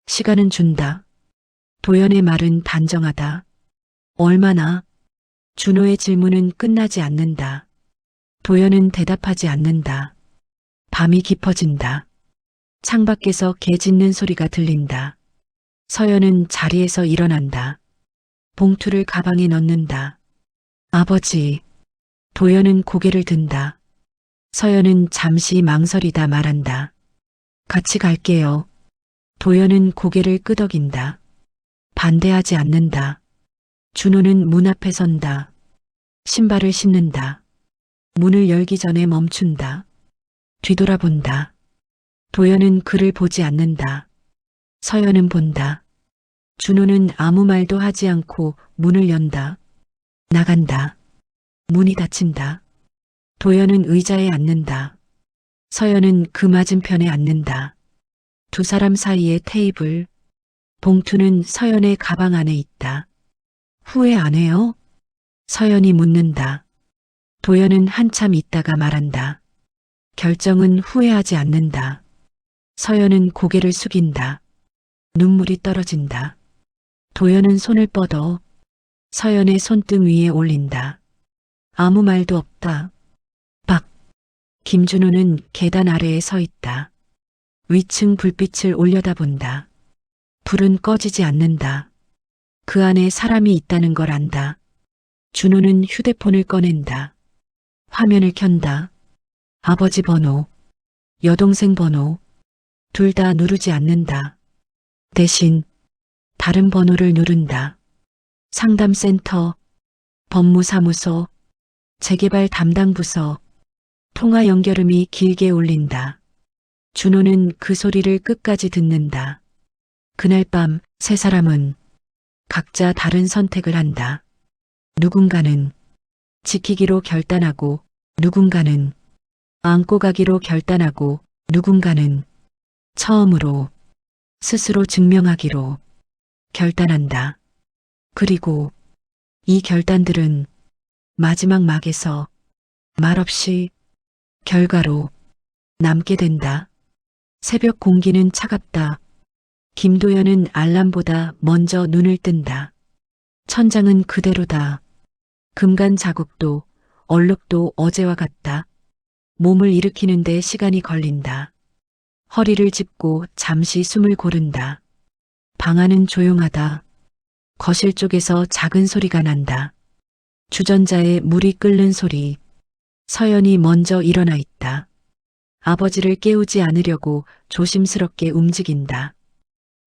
시간은 준다. 도연의 말은 단정하다. 얼마나? 준호의 질문은 끝나지 않는다. 도연은 대답하지 않는다. 밤이 깊어진다. 창밖에서 개 짖는 소리가 들린다. 서연은 자리에서 일어난다. 봉투를 가방에 넣는다. 아버지. 도연은 고개를 든다. 서연은 잠시 망설이다 말한다. 같이 갈게요. 도연은 고개를 끄덕인다. 반대하지 않는다. 준호는 문 앞에 선다. 신발을 신는다. 문을 열기 전에 멈춘다. 뒤돌아본다. 도연은 그를 보지 않는다. 서연은 본다. 준호는 아무 말도 하지 않고 문을 연다. 나간다. 문이 닫힌다. 도연은 의자에 앉는다. 서연은 그 맞은편에 앉는다. 두 사람 사이의 테이블. 봉투는 서연의 가방 안에 있다. 후회 안 해요? 서연이 묻는다. 도연은 한참 있다가 말한다. 결정은 후회하지 않는다. 서연은 고개를 숙인다. 눈물이 떨어진다. 도연은 손을 뻗어 서연의 손등 위에 올린다. 아무 말도 없다. 박. 김준호는 계단 아래에 서 있다. 위층 불빛을 올려다본다. 불은 꺼지지 않는다. 그 안에 사람이 있다는 걸 안다. 준호는 휴대폰을 꺼낸다. 화면을 켠다. 아버지 번호, 여동생 번호, 둘 다 누르지 않는다. 대신 다른 번호를 누른다. 상담센터, 법무사무소, 재개발 담당 부서, 통화 연결음이 길게 울린다. 준호는 그 소리를 끝까지 듣는다. 그날 밤 세 사람은 각자 다른 선택을 한다. 누군가는 지키기로 결단하고, 누군가는 안고 가기로 결단하고, 누군가는 처음으로 스스로 증명하기로 결단한다. 그리고 이 결단들은 마지막 막에서 말없이 결과로 남게 된다. 새벽 공기는 차갑다. 김도연은 알람보다 먼저 눈을 뜬다. 천장은 그대로다. 금간 자국도 얼룩도 어제와 같다. 몸을 일으키는데 시간이 걸린다. 허리를 짚고 잠시 숨을 고른다. 방 안은 조용하다. 거실 쪽에서 작은 소리가 난다. 주전자에 물이 끓는 소리. 서연이 먼저 일어나 있다. 아버지를 깨우지 않으려고 조심스럽게 움직인다.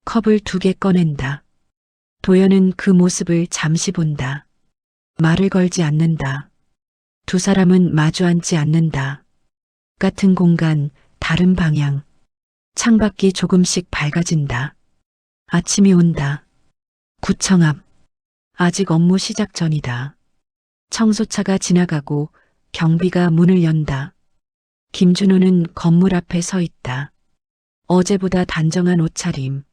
컵을 2개 꺼낸다. 도연은 그 모습을 잠시 본다. 말을 걸지 않는다. 두 사람은 마주 앉지 않는다. 같은 공간, 다른 방향. 창밖이 조금씩 밝아진다. 아침이 온다. 구청 앞. 아직 업무 시작 전이다. 청소차가 지나가고 경비가 문을 연다. 김준호는 건물 앞에 서 있다. 어제보다 단정한 옷차림.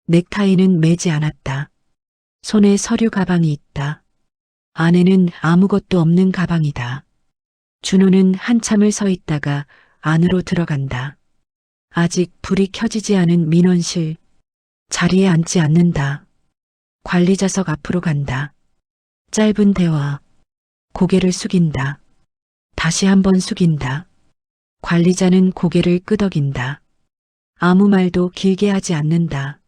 넥타이는 매지 않았다. 손에 서류 가방이 있다. 안에는 아무것도 없는 가방이다. 준호는 한참을 서 있다가 안으로 들어간다. 아직 불이 켜지지 않은 민원실. 자리에 앉지 않는다. 관리자석 앞으로 간다. 짧은 대화. 고개를 숙인다. 다시 한번 숙인다. 관리자는 고개를 끄덕인다. 아무 말도 길게 하지 않는다.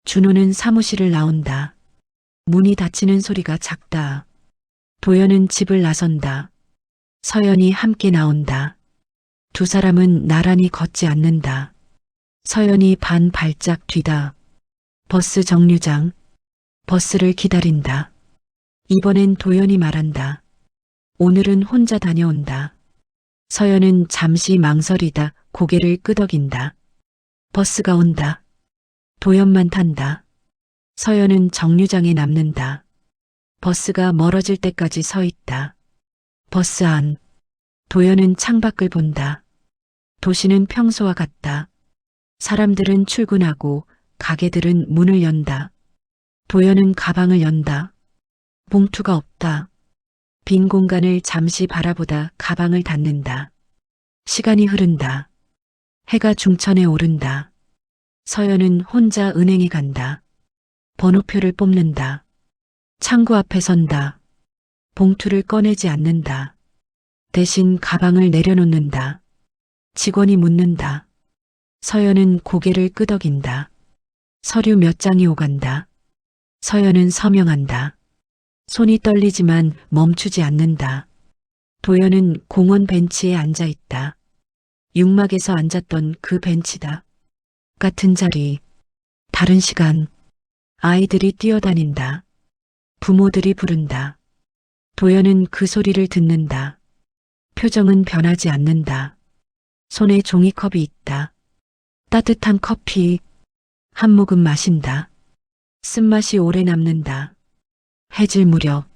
준호는 사무실을 나온다. 문이 닫히는 소리가 작다. 도연은 집을 나선다. 서연이 함께 나온다. 두 사람은 나란히 걷지 않는다. 서연이 반 발짝 뒤다. 버스 정류장. 버스를 기다린다. 이번엔 도연이 말한다. 오늘은 혼자 다녀온다. 서연은 잠시 망설이다 고개를 끄덕인다. 버스가 온다. 도연만 탄다. 서연은 정류장에 남는다. 버스가 멀어질 때까지 서 있다. 버스 안. 도연은 창밖을 본다. 도시는 평소와 같다. 사람들은 출근하고 가게들은 문을 연다. 도연은 가방을 연다. 봉투가 없다. 빈 공간을 잠시 바라보다 가방을 닫는다. 시간이 흐른다. 해가 중천에 오른다. 서연은 혼자 은행에 간다. 번호표를 뽑는다. 창구 앞에 선다. 봉투를 꺼내지 않는다. 대신 가방을 내려놓는다. 직원이 묻는다. 서연은 고개를 끄덕인다. 서류 몇 장이 오간다. 서연은 서명한다. 손이 떨리지만 멈추지 않는다. 도연은 공원 벤치에 앉아 있다. 육막에서 앉았던 그 벤치다. 같은 자리, 다른 시간. 아이들이 뛰어다닌다. 부모들이 부른다. 도연은 그 소리를 듣는다. 표정은 변하지 않는다. 손에 종이컵이 있다. 따뜻한 커피. 한 모금 마신다. 쓴맛이 오래 남는다. 해질 무렵.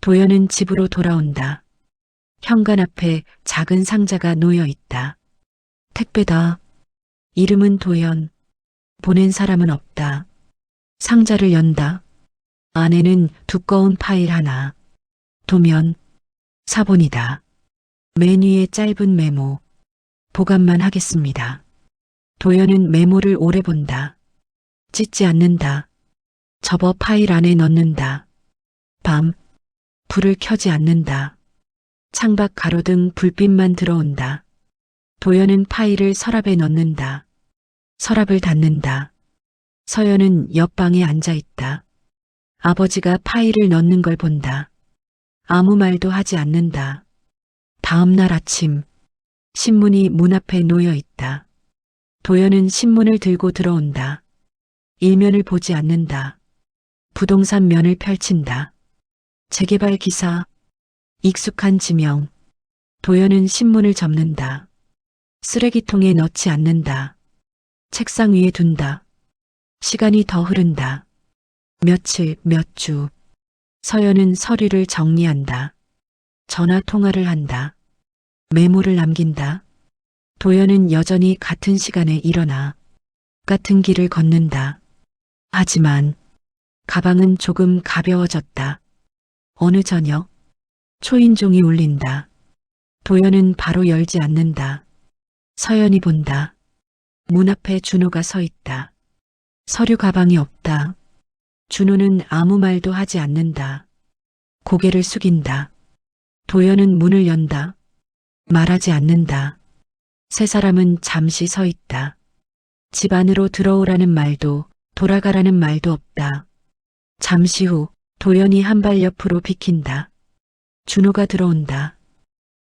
도연은 집으로 돌아온다. 현관 앞에 작은 상자가 놓여 있다. 택배다. 이름은 도연. 보낸 사람은 없다. 상자를 연다. 안에는 두꺼운 파일 하나. 도면. 사본이다. 맨 위에 짧은 메모. 보관만 하겠습니다. 도연은 메모를 오래 본다. 찢지 않는다. 접어 파일 안에 넣는다. 밤. 불을 켜지 않는다. 창밖 가로등 불빛만 들어온다. 도연은 파일을 서랍에 넣는다. 서랍을 닫는다. 서연은 옆방에 앉아 있다. 아버지가 파일을 넣는 걸 본다. 아무 말도 하지 않는다. 다음 날 아침. 신문이 문 앞에 놓여 있다. 도연은 신문을 들고 들어온다. 일면을 보지 않는다. 부동산 면을 펼친다. 재개발 기사, 익숙한 지명. 도연은 신문을 접는다. 쓰레기통에 넣지 않는다. 책상 위에 둔다. 시간이 더 흐른다. 며칠, 몇 주. 서연은 서류를 정리한다. 전화 통화를 한다. 메모를 남긴다. 도연은 여전히 같은 시간에 일어나 같은 길을 걷는다. 하지만 가방은 조금 가벼워졌다. 어느 저녁 초인종이 울린다. 도연은 바로 열지 않는다. 서연이 본다. 문 앞에 준호가 서 있다. 서류 가방이 없다. 준호는 아무 말도 하지 않는다. 고개를 숙인다. 도연은 문을 연다. 말하지 않는다. 세 사람은 잠시 서 있다. 집 안으로 들어오라는 말도 돌아가라는 말도 없다. 잠시 후 도연이 한 발 옆으로 비킨다. 준호가 들어온다.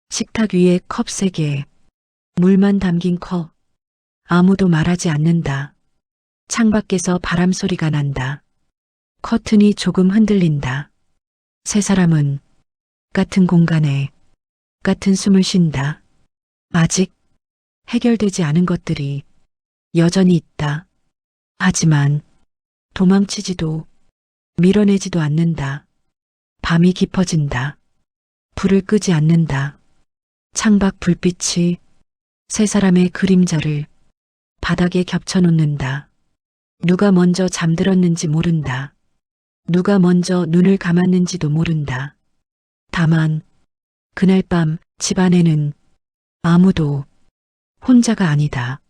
식탁 위에 컵 3개, 물만 담긴 컵. 아무도 말하지 않는다. 창밖에서 바람 소리가 난다. 커튼이 조금 흔들린다. 세 사람은 같은 공간에 같은 숨을 쉰다. 아직 해결되지 않은 것들이 여전히 있다. 하지만 도망치지도 밀어내지도 않는다. 밤이 깊어진다. 불을 끄지 않는다. 창밖 불빛이 세 사람의 그림자를 바닥에 겹쳐놓는다. 누가 먼저 잠들었는지 모른다. 누가 먼저 눈을 감았는지도 모른다. 다만 그날 밤 집 안에는 아무도 혼자가 아니다.